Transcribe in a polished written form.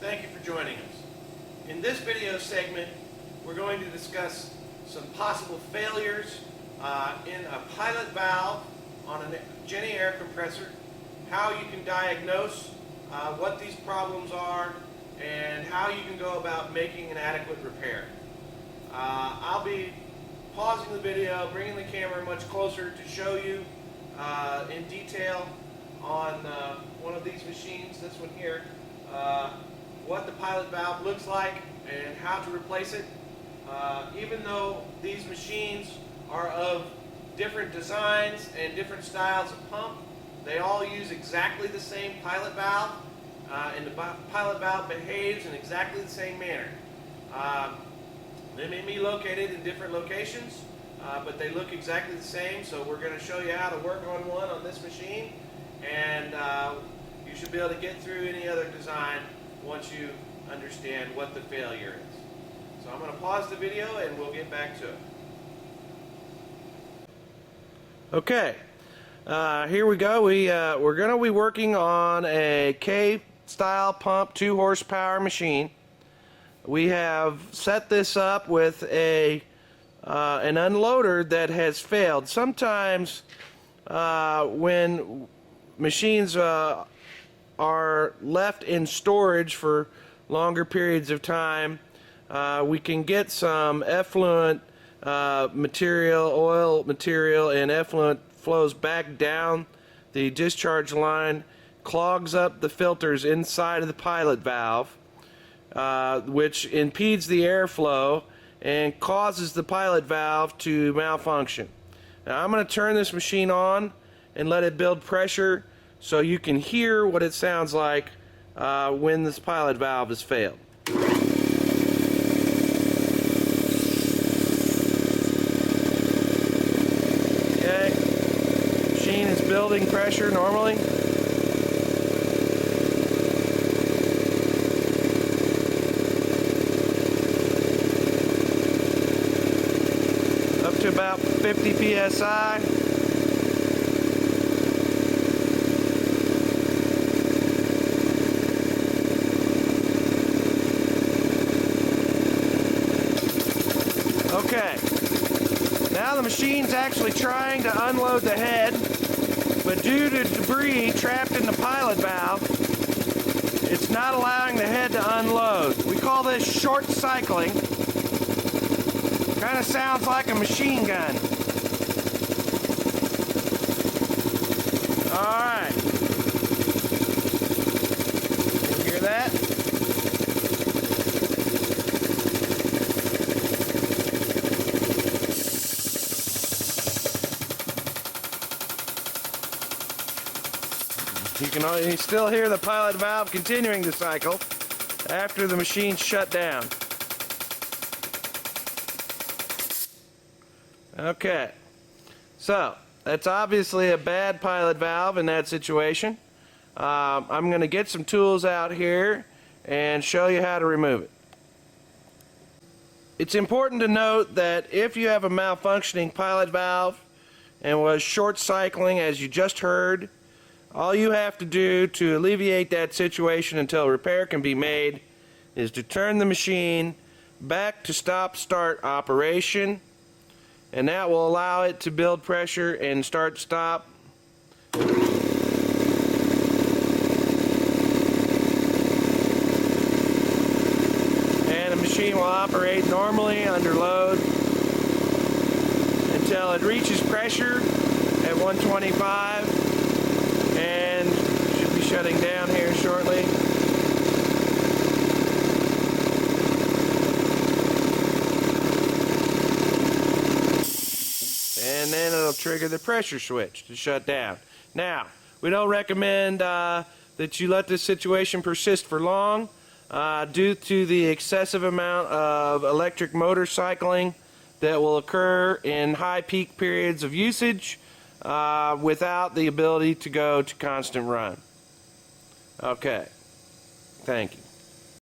thank you for joining us. In this video segment, we're going to discuss some possible failures in a pilot valve on a Jenny air compressor, how you can diagnose what these problems are, and how you can go about making an adequate repair. I'll be pausing the video, bringing the camera much closer to show you in detail on one of these machines, this one here, what the pilot valve looks like and how to replace it. Even though these machines are of different designs and different styles of pump, they all use exactly the same pilot valve, and the pilot valve behaves in exactly the same manner. They may be located in different locations, but they look exactly the same, so we're going to show you how to work on one on this machine, and you should be able to get through any other design once you understand what the failure is. So I'm going to pause the video and we'll get back to it. Okay, here we go. We're going to be working on a K-style pump 2 horsepower machine. We have set this up with an unloader that has failed. Sometimes when machines are left in storage for longer periods of time, we can get some effluent material, oil material, and effluent flows back down the discharge line, clogs up the filters inside of the pilot valve, which impedes the airflow and causes the pilot valve to malfunction. Now I'm going to turn this machine on and let it build pressure so you can hear what it sounds like when this pilot valve has failed. Okay, machine is building pressure normally. Up to about 50 psi. Okay, now the machine's actually trying to unload the head, but due to debris trapped in the pilot valve, it's not allowing the head to unload. We call this short cycling. Kind of sounds like a machine gun. Alright. You hear that? You still hear the pilot valve continuing to cycle after the machine's shut down. Okay, so that's obviously a bad pilot valve in that situation. I'm going to get some tools out here and show you how to remove it. It's important to note that if you have a malfunctioning pilot valve and was short cycling, as you just heard, all you have to do to alleviate that situation until repair can be made is to turn the machine back to stop-start operation, and that will allow it to build pressure and start-stop. And the machine will operate normally under load until it reaches pressure at 125. And should be shutting down here shortly. And then it'll trigger the pressure switch to shut down. Now, we don't recommend that you let this situation persist for long due to the excessive amount of electric motor cycling that will occur in high peak periods of usage without the ability to go to constant run. Okay, thank you.